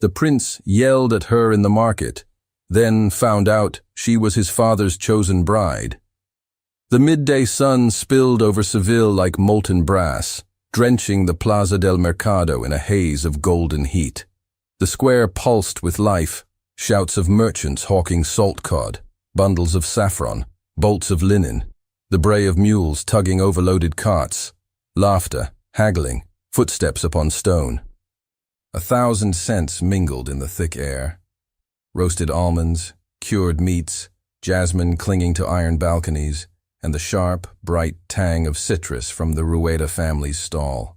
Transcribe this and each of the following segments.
The prince yelled at her in the market, then found out she was his father's chosen bride. The midday sun spilled over Seville like molten brass, drenching the Plaza del Mercado in a haze of golden heat. The square pulsed with life, shouts of merchants hawking salt cod, bundles of saffron, bolts of linen, the bray of mules tugging overloaded carts, laughter, haggling, footsteps upon stone. 1,000 scents mingled in the thick air. Roasted almonds, cured meats, jasmine clinging to iron balconies, and the sharp, bright tang of citrus from the Rueda family's stall.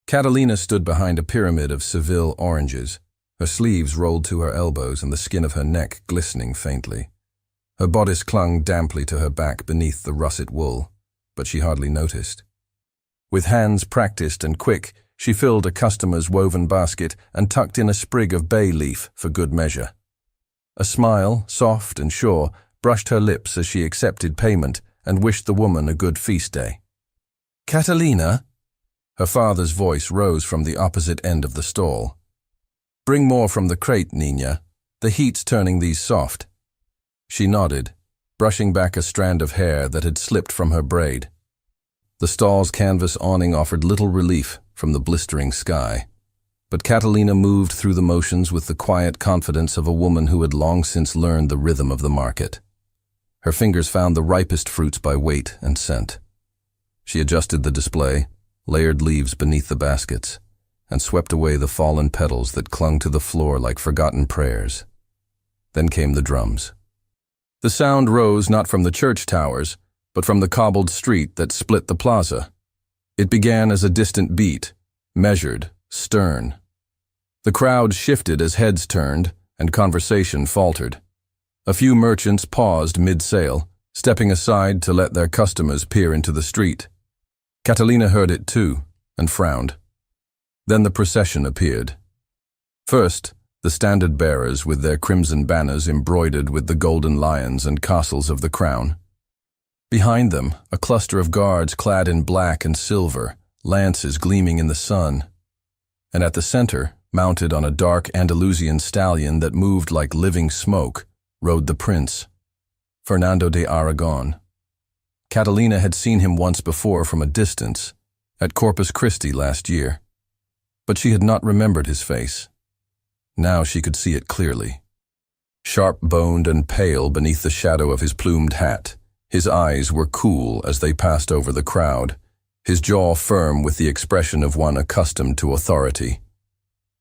Catalina stood behind a pyramid of Seville oranges, her sleeves rolled to her elbows and the skin of her neck glistening faintly. Her bodice clung damply to her back beneath the russet wool, but she hardly noticed. With hands practiced and quick, she filled a customer's woven basket and tucked in a sprig of bay leaf for good measure. A smile, soft and sure, brushed her lips as she accepted payment and wished the woman a good feast day. "Catalina?" Her father's voice rose from the opposite end of the stall. "Bring more from the crate, Nina. The heat's turning these soft." She nodded, brushing back a strand of hair that had slipped from her braid. The stall's canvas awning offered little relief from the blistering sky, but Catalina moved through the motions with the quiet confidence of a woman who had long since learned the rhythm of the market. Her fingers found the ripest fruits by weight and scent. She adjusted the display, layered leaves beneath the baskets, and swept away the fallen petals that clung to the floor like forgotten prayers. Then came the drums. The sound rose not from the church towers, but from the cobbled street that split the plaza. It began as a distant beat, measured, stern. The crowd shifted as heads turned, and conversation faltered. A few merchants paused mid-sale, stepping aside to let their customers peer into the street. Catalina heard it too, and frowned. Then the procession appeared. First, the standard-bearers with their crimson banners embroidered with the golden lions and castles of the crown. Behind them, a cluster of guards clad in black and silver, lances gleaming in the sun. And at the center, mounted on a dark Andalusian stallion that moved like living smoke, rode the prince, Fernando de Aragon. Catalina had seen him once before from a distance, at Corpus Christi last year, but she had not remembered his face. Now she could see it clearly. Sharp-boned and pale beneath the shadow of his plumed hat, his eyes were cool as they passed over the crowd, his jaw firm with the expression of one accustomed to authority.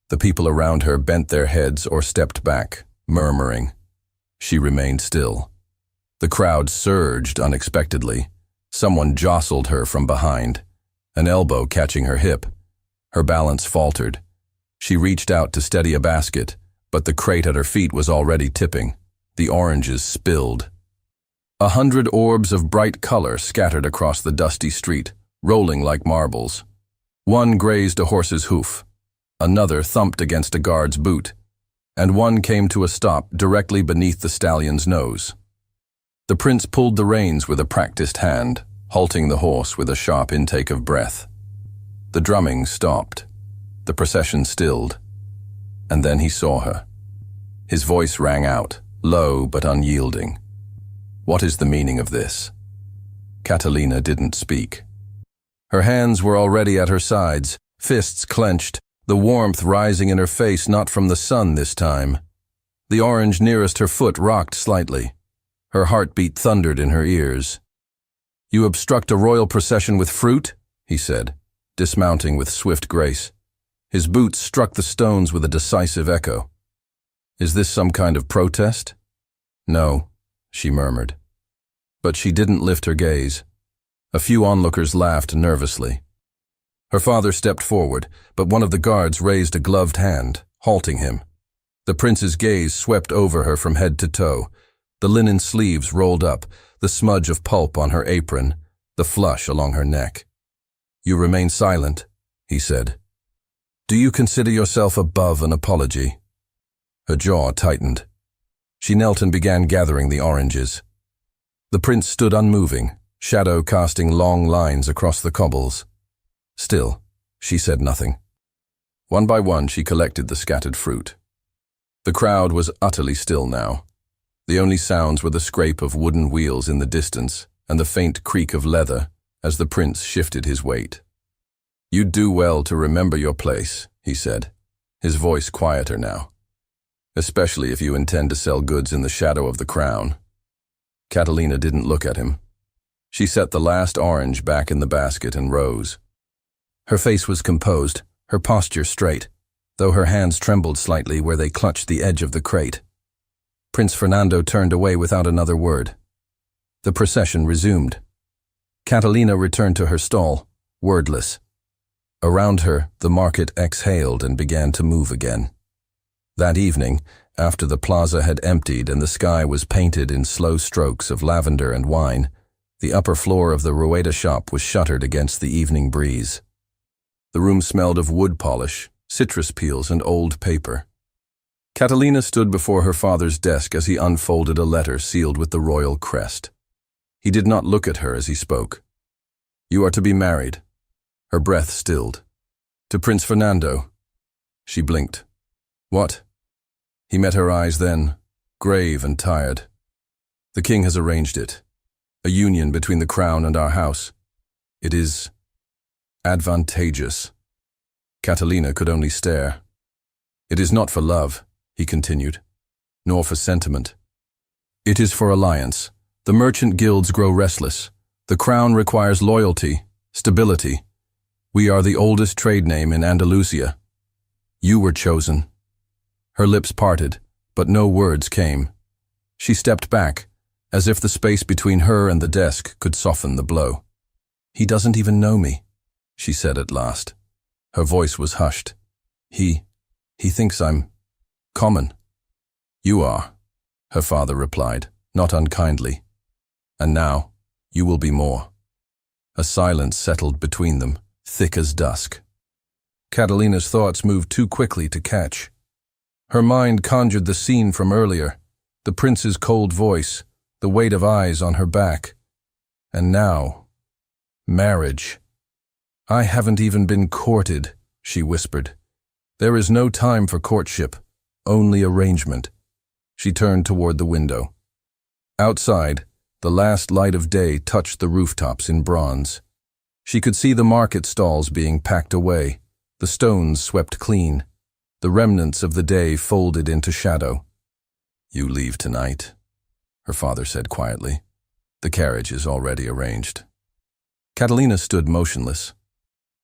The people around her bent their heads or stepped back, murmuring. She remained still. The crowd surged unexpectedly. Someone jostled her from behind, an elbow catching her hip. Her balance faltered. She reached out to steady a basket, but the crate at her feet was already tipping. The oranges spilled. 100 orbs of bright color scattered across the dusty street, rolling like marbles. One grazed a horse's hoof. Another thumped against a guard's boot, and one came to a stop directly beneath the stallion's nose. The prince pulled the reins with a practiced hand, halting the horse with a sharp intake of breath. The drumming stopped. The procession stilled. And then he saw her. His voice rang out, low but unyielding. "What is the meaning of this?" Catalina didn't speak. Her hands were already at her sides, fists clenched, the warmth rising in her face not from the sun this time. The orange nearest her foot rocked slightly. Her heartbeat thundered in her ears. "You obstruct a royal procession with fruit?" he said, dismounting with swift grace. His boots struck the stones with a decisive echo. "Is this some kind of protest?" "No," she murmured. But she didn't lift her gaze. A few onlookers laughed nervously. Her father stepped forward, but one of the guards raised a gloved hand, halting him. The prince's gaze swept over her from head to toe, the linen sleeves rolled up, the smudge of pulp on her apron, the flush along her neck. "You remain silent," he said. "Do you consider yourself above an apology?" Her jaw tightened. She knelt and began gathering the oranges. The prince stood unmoving, shadow casting long lines across the cobbles. Still, she said nothing. One by one she collected the scattered fruit, The crowd was utterly still now. The only sounds were the scrape of wooden wheels in the distance and the faint creak of leather as the prince shifted his weight. "You'd do well to remember your place," he said, his voice quieter now. "Especially if you intend to sell goods in the shadow of the crown." Catalina didn't look at him. She set the last orange back in the basket and rose. Her face was composed, her posture straight, though her hands trembled slightly where they clutched the edge of the crate. Prince Fernando turned away without another word. The procession resumed. Catalina returned to her stall, wordless. Around her, the market exhaled and began to move again. That evening, after the plaza had emptied and the sky was painted in slow strokes of lavender and wine, the upper floor of the Rueda shop was shuttered against the evening breeze. The room smelled of wood polish, citrus peels, and old paper. Catalina stood before her father's desk as he unfolded a letter sealed with the royal crest. He did not look at her as he spoke. "You are to be married." Her breath stilled. "To Prince Fernando." She blinked. "What?" He met her eyes then, grave and tired. "The king has arranged it. A union between the crown and our house. It is advantageous." Catalina could only stare. "It is not for love," he continued, "nor for sentiment. It is for alliance. The merchant guilds grow restless. The crown requires loyalty, stability. We are the oldest trade name in Andalusia. You were chosen." Her lips parted, but no words came. She stepped back, as if the space between her and the desk could soften the blow. "He doesn't even know me," she said at last. Her voice was hushed. He thinks I'm common." "You are," her father replied, not unkindly. "And now, you will be more." A silence settled between them, thick as dusk. Catalina's thoughts moved too quickly to catch. Her mind conjured the scene from earlier, the prince's cold voice, the weight of eyes on her back. And now, marriage. "I haven't even been courted," she whispered. "There is no time for courtship, only arrangement." She turned toward the window. Outside, the last light of day touched the rooftops in bronze. She could see the market stalls being packed away, the stones swept clean, the remnants of the day folded into shadow. "You leave tonight," her father said quietly. "The carriage is already arranged." Catalina stood motionless.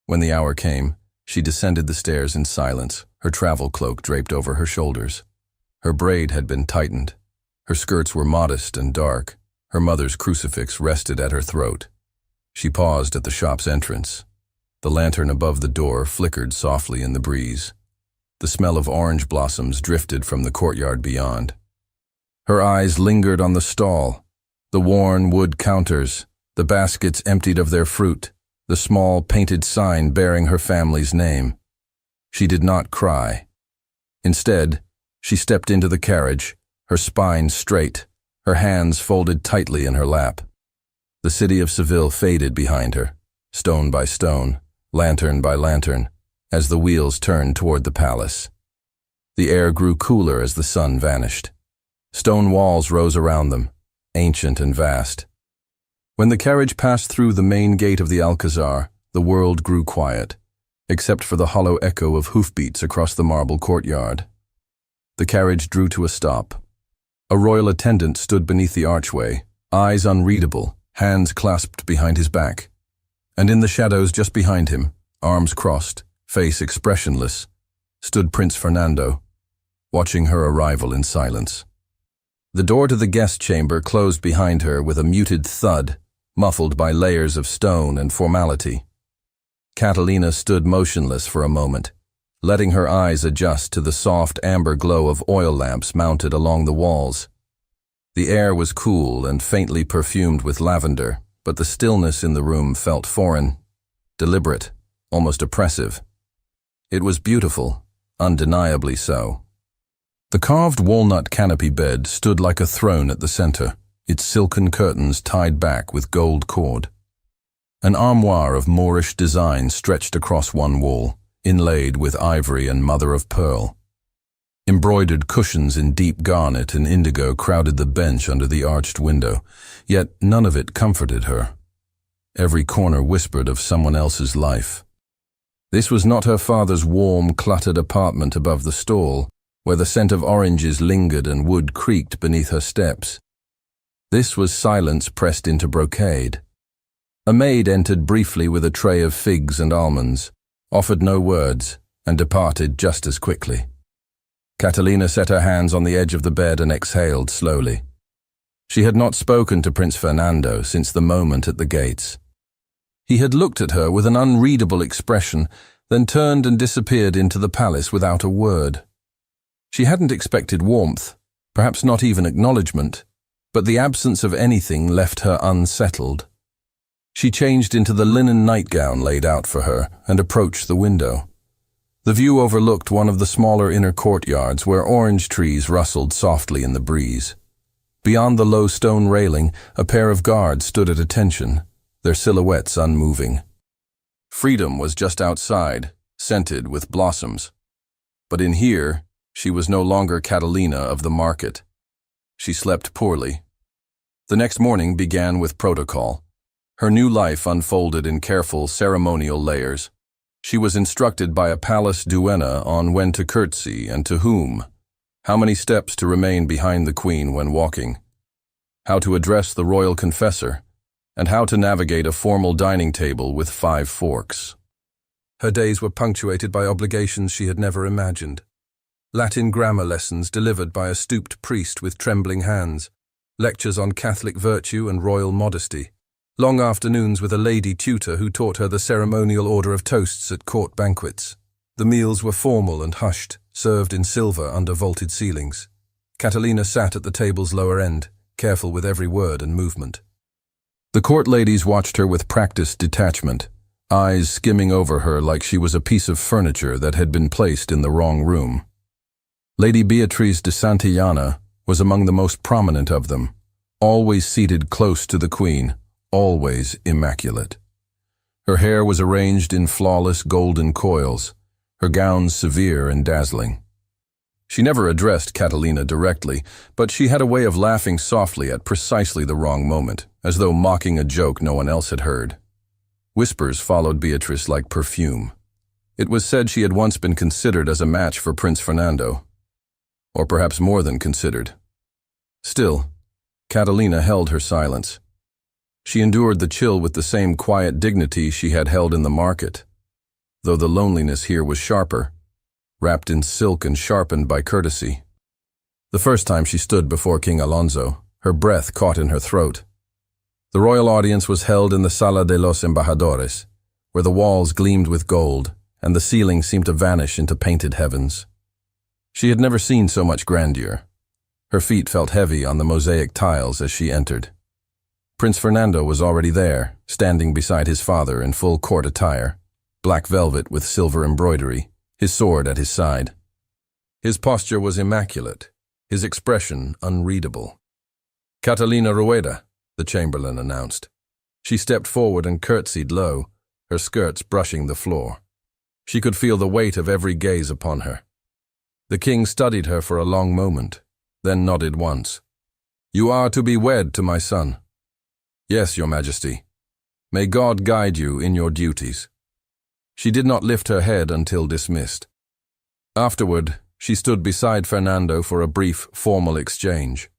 When the hour came, she descended the stairs in silence, her travel cloak draped over her shoulders. Her braid had been tightened. Her skirts were modest and dark. Her mother's crucifix rested at her throat. She paused at the shop's entrance. The lantern above the door flickered softly in the breeze. The smell of orange blossoms drifted from the courtyard beyond. Her eyes lingered on the stall, the worn wood counters, the baskets emptied of their fruit, the small painted sign bearing her family's name. She did not cry. Instead, she stepped into the carriage, her spine straight, her hands folded tightly in her lap. The city of Seville faded behind her, stone by stone, lantern by lantern, as the wheels turned toward the palace. The air grew cooler as the sun vanished. Stone walls rose around them, ancient and vast. When the carriage passed through the main gate of the Alcazar, the world grew quiet, except for the hollow echo of hoofbeats across the marble courtyard. The carriage drew to a stop. A royal attendant stood beneath the archway, eyes unreadable, hands clasped behind his back. And in the shadows just behind him, arms crossed, face expressionless, stood Prince Fernando, watching her arrival in silence. The door to the guest chamber closed behind her with a muted thud, muffled by layers of stone and formality. Catalina stood motionless for a moment, letting her eyes adjust to the soft amber glow of oil lamps mounted along the walls. The air was cool and faintly perfumed with lavender, but the stillness in the room felt foreign, deliberate, almost oppressive. It was beautiful, undeniably so. The carved walnut canopy bed stood like a throne at the center, its silken curtains tied back with gold cord. An armoire of Moorish design stretched across one wall, inlaid with ivory and mother of pearl. Embroidered cushions in deep garnet and indigo crowded the bench under the arched window, yet none of it comforted her. Every corner whispered of someone else's life. This was not her father's warm, cluttered apartment above the stall, where the scent of oranges lingered and wood creaked beneath her steps. This was silence pressed into brocade. A maid entered briefly with a tray of figs and almonds, offered no words, and departed just as quickly. Catalina set her hands on the edge of the bed and exhaled slowly. She had not spoken to Prince Fernando since the moment at the gates. He had looked at her with an unreadable expression, then turned and disappeared into the palace without a word. She hadn't expected warmth, perhaps not even acknowledgement, but the absence of anything left her unsettled. She changed into the linen nightgown laid out for her and approached the window. The view overlooked one of the smaller inner courtyards where orange trees rustled softly in the breeze. Beyond the low stone railing, a pair of guards stood at attention, their silhouettes unmoving. Freedom was just outside, scented with blossoms. But in here, she was no longer Catalina of the market. She slept poorly. The next morning began with protocol. Her new life unfolded in careful ceremonial layers. She was instructed by a palace duenna on when to curtsy and to whom, how many steps to remain behind the queen when walking, how to address the royal confessor, and how to navigate a formal dining table with 5 forks. Her days were punctuated by obligations she had never imagined. Latin grammar lessons delivered by a stooped priest with trembling hands, lectures on Catholic virtue and royal modesty, long afternoons with a lady tutor who taught her the ceremonial order of toasts at court banquets. The meals were formal and hushed, served in silver under vaulted ceilings. Catalina sat at the table's lower end, careful with every word and movement. The court ladies watched her with practiced detachment, eyes skimming over her like she was a piece of furniture that had been placed in the wrong room. Lady Beatriz de Santillana was among the most prominent of them, always seated close to the queen, always immaculate. Her hair was arranged in flawless golden coils, her gowns severe and dazzling. She never addressed Catalina directly, but she had a way of laughing softly at precisely the wrong moment, as though mocking a joke no one else had heard. Whispers followed Beatrice like perfume. It was said she had once been considered as a match for Prince Fernando, or perhaps more than considered. Still, Catalina held her silence. She endured the chill with the same quiet dignity she had held in the market, though the loneliness here was sharper, wrapped in silk and sharpened by courtesy. The first time she stood before King Alonso, her breath caught in her throat. The royal audience was held in the Sala de los Embajadores, where the walls gleamed with gold and the ceiling seemed to vanish into painted heavens. She had never seen so much grandeur. Her feet felt heavy on the mosaic tiles as she entered. Prince Fernando was already there, standing beside his father in full court attire, black velvet with silver embroidery, his sword at his side. His posture was immaculate, his expression unreadable. "Catalina Rueda," the chamberlain announced. She stepped forward and curtsied low, her skirts brushing the floor. She could feel the weight of every gaze upon her. The king studied her for a long moment, then nodded once. "You are to be wed to my son." "Yes, your majesty. May God guide you in your duties." She did not lift her head until dismissed. Afterward, she stood beside Fernando for a brief, formal exchange.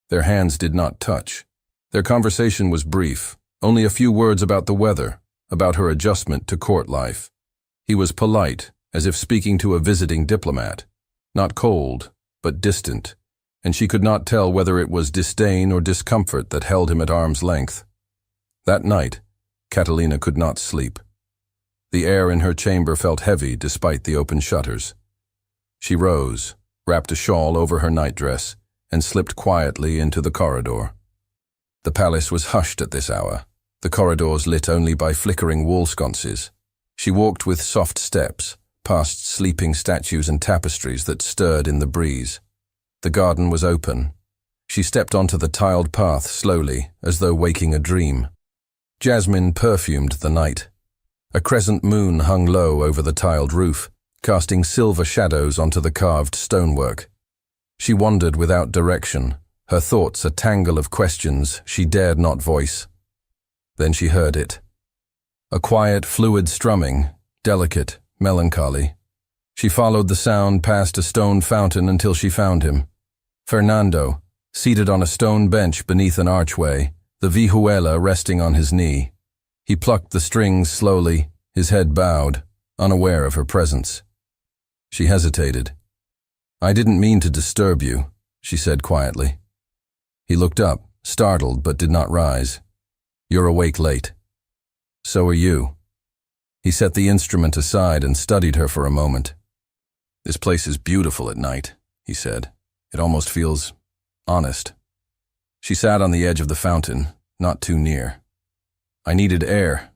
Their hands did not touch. Their conversation was brief, only a few words about the weather, about her adjustment to court life. He was polite, as if speaking to a visiting diplomat, not cold, but distant, and she could not tell whether it was disdain or discomfort that held him at arm's length. That night, Catalina could not sleep. The air in her chamber felt heavy despite the open shutters. She rose, wrapped a shawl over her nightdress, and slipped quietly into the corridor. The palace was hushed at this hour, the corridors lit only by flickering wall sconces. She walked with soft steps, past sleeping statues and tapestries that stirred in the breeze. The garden was open. She stepped onto the tiled path slowly, as though waking a dream. Jasmine perfumed the night. A crescent moon hung low over the tiled roof, casting silver shadows onto the carved stonework. She wandered without direction, her thoughts a tangle of questions she dared not voice. Then she heard it. A quiet, fluid strumming, delicate, melancholy. She followed the sound past a stone fountain until she found him. Fernando, seated on a stone bench beneath an archway, the vihuela resting on his knee. He plucked the strings slowly, his head bowed, unaware of her presence. She hesitated. "I didn't mean to disturb you," she said quietly. He looked up, startled but did not rise. "You're awake late." "So are you." He set the instrument aside and studied her for a moment. "This place is beautiful at night," he said. "It almost feels honest." She sat on the edge of the fountain, not too near. "I needed air.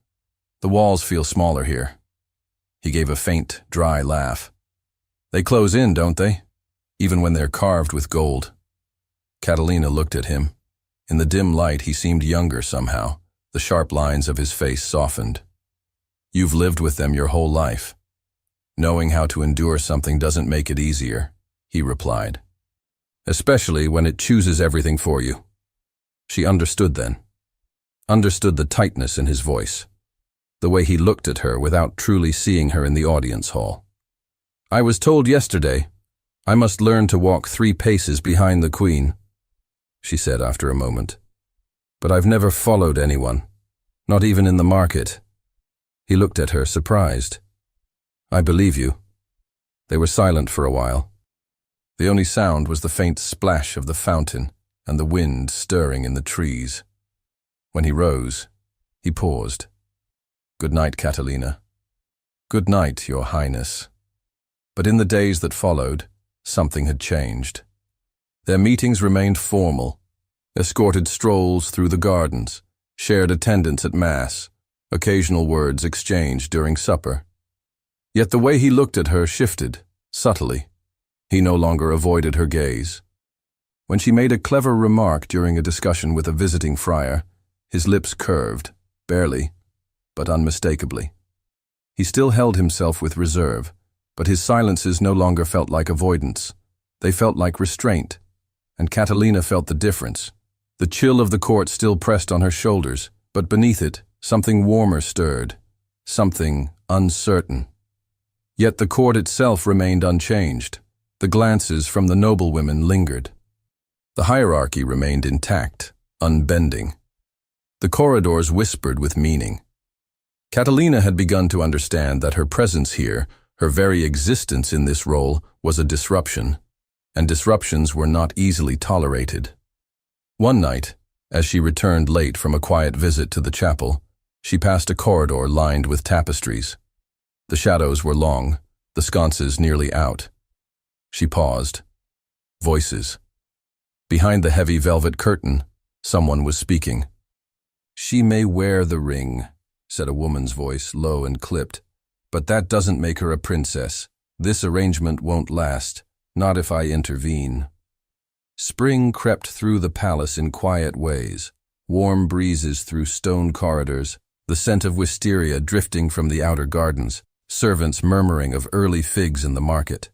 The walls feel smaller here." He gave a faint, dry laugh. "They close in, don't they? Even when they're carved with gold." Catalina looked at him. In the dim light, he seemed younger somehow. The sharp lines of his face softened. "You've lived with them your whole life. Knowing how to endure something doesn't make it easier," he replied. "Especially when it chooses everything for you." She understood then. Understood the tightness in his voice. The way he looked at her without truly seeing her in the audience hall. "I was told yesterday I must learn to walk 3 paces behind the queen," she said after a moment. "But I've never followed anyone, not even in the market." He looked at her, surprised. "I believe you." They were silent for a while. The only sound was the faint splash of the fountain and the wind stirring in the trees. When he rose, he paused. "Good night, Catalina." "Good night, Your Highness." But in the days that followed, something had changed. Their meetings remained formal, escorted strolls through the gardens, shared attendance at Mass, occasional words exchanged during supper. Yet the way he looked at her shifted, subtly. He no longer avoided her gaze. When she made a clever remark during a discussion with a visiting friar, his lips curved, barely, but unmistakably. He still held himself with reserve, but his silences no longer felt like avoidance. They felt like restraint, and Catalina felt the difference. The chill of the court still pressed on her shoulders, but beneath it, something warmer stirred, something uncertain. Yet the court itself remained unchanged. The glances from the noblewomen lingered. The hierarchy remained intact, unbending. The corridors whispered with meaning. Catalina had begun to understand that her presence here, her very existence in this role, was a disruption, and disruptions were not easily tolerated. One night, as she returned late from a quiet visit to the chapel, she passed a corridor lined with tapestries. The shadows were long, the sconces nearly out. She paused. Voices. Behind the heavy velvet curtain, someone was speaking. "She may wear the ring," said a woman's voice, low and clipped, "but that doesn't make her a princess. This arrangement won't last, not if I intervene." Spring crept through the palace in quiet ways, warm breezes through stone corridors, the scent of wisteria drifting from the outer gardens, servants murmuring of early figs in the market.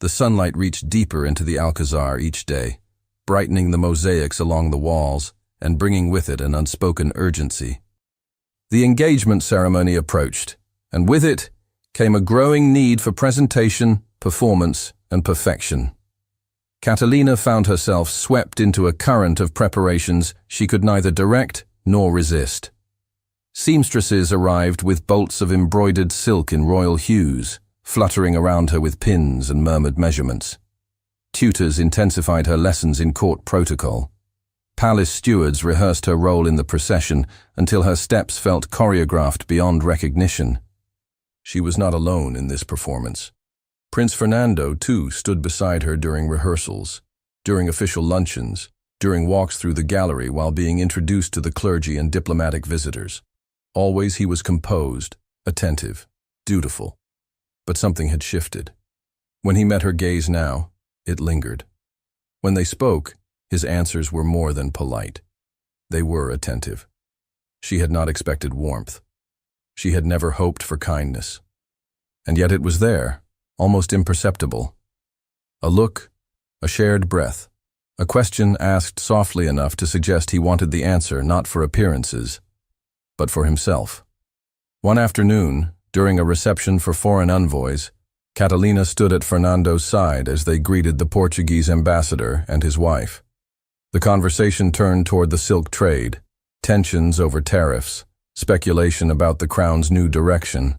The sunlight reached deeper into the Alcazar each day, brightening the mosaics along the walls and bringing with it an unspoken urgency. The engagement ceremony approached, and with it came a growing need for presentation, performance, and perfection. Catalina found herself swept into a current of preparations she could neither direct nor resist. Seamstresses arrived with bolts of embroidered silk in royal hues, fluttering around her with pins and murmured measurements. Tutors intensified her lessons in court protocol. Palace stewards rehearsed her role in the procession until her steps felt choreographed beyond recognition. She was not alone in this performance. Prince Fernando, too, stood beside her during rehearsals, during official luncheons, during walks through the gallery while being introduced to the clergy and diplomatic visitors. Always he was composed, attentive, dutiful. But something had shifted. When he met her gaze now, it lingered. When they spoke, his answers were more than polite. They were attentive. She had not expected warmth. She had never hoped for kindness. And yet it was there, almost imperceptible. A look, a shared breath, a question asked softly enough to suggest he wanted the answer not for appearances, but for himself. One afternoon, during a reception for foreign envoys, Catalina stood at Fernando's side as they greeted the Portuguese ambassador and his wife. The conversation turned toward the silk trade, tensions over tariffs, speculation about the crown's new direction.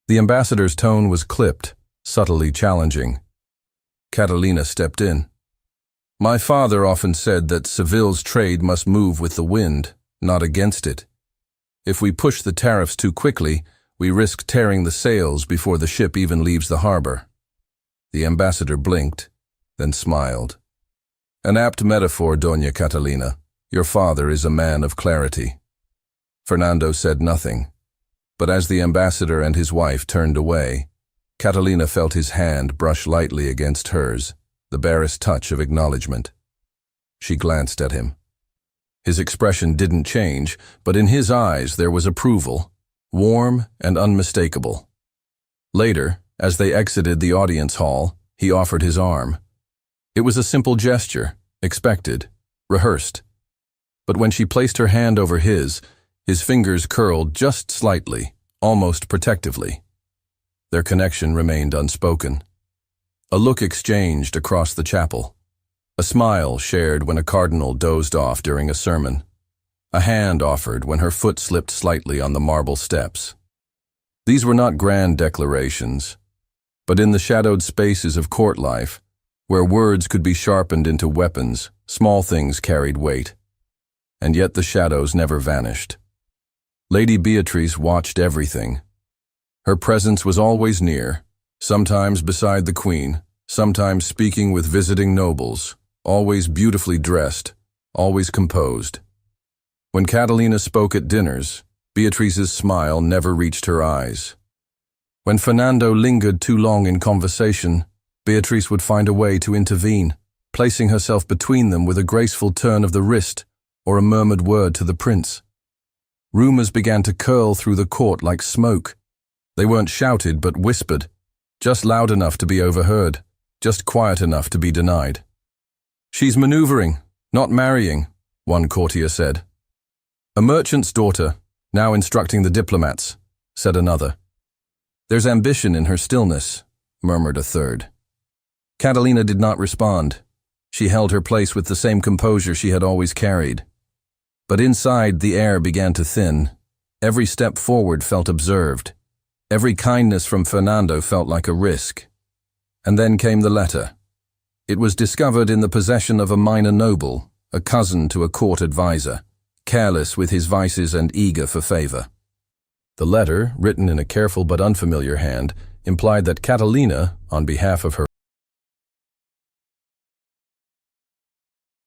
The ambassador's tone was clipped, subtly challenging. Catalina stepped in. "My father often said that Seville's trade must move with the wind, not against it. If we push the tariffs too quickly, we risk tearing the sails before the ship even leaves the harbor." The ambassador blinked, then smiled. "An apt metaphor, Doña Catalina. Your father is a man of clarity." Fernando said nothing, but as the ambassador and his wife turned away, Catalina felt his hand brush lightly against hers, the barest touch of acknowledgement. She glanced at him. His expression didn't change, but in his eyes there was approval, warm and unmistakable. Later, as they exited the audience hall, he offered his arm. It was a simple gesture, expected, rehearsed. But when she placed her hand over his fingers curled just slightly, almost protectively. Their connection remained unspoken. A look exchanged across the chapel. A smile shared when a cardinal dozed off during a sermon. A hand offered when her foot slipped slightly on the marble steps. These were not grand declarations, but in the shadowed spaces of court life, where words could be sharpened into weapons, small things carried weight. And yet the shadows never vanished. Lady Beatrice watched everything. Her presence was always near, sometimes beside the queen, sometimes speaking with visiting nobles, always beautifully dressed, always composed. When Catalina spoke at dinners, Beatrice's smile never reached her eyes. When Fernando lingered too long in conversation, Beatrice would find a way to intervene, placing herself between them with a graceful turn of the wrist or a murmured word to the prince. Rumors began to curl through the court like smoke. They weren't shouted but whispered, just loud enough to be overheard, just quiet enough to be denied. "She's maneuvering, not marrying," one courtier said. "A merchant's daughter, now instructing the diplomats," said another. "There's ambition in her stillness," murmured a third. Catalina did not respond. She held her place with the same composure she had always carried. But inside, the air began to thin. Every step forward felt observed. Every kindness from Fernando felt like a risk. And then came the letter. It was discovered in the possession of a minor noble, a cousin to a court advisor, careless with his vices and eager for favor. The letter, written in a careful but unfamiliar hand, implied that Catalina, on behalf of her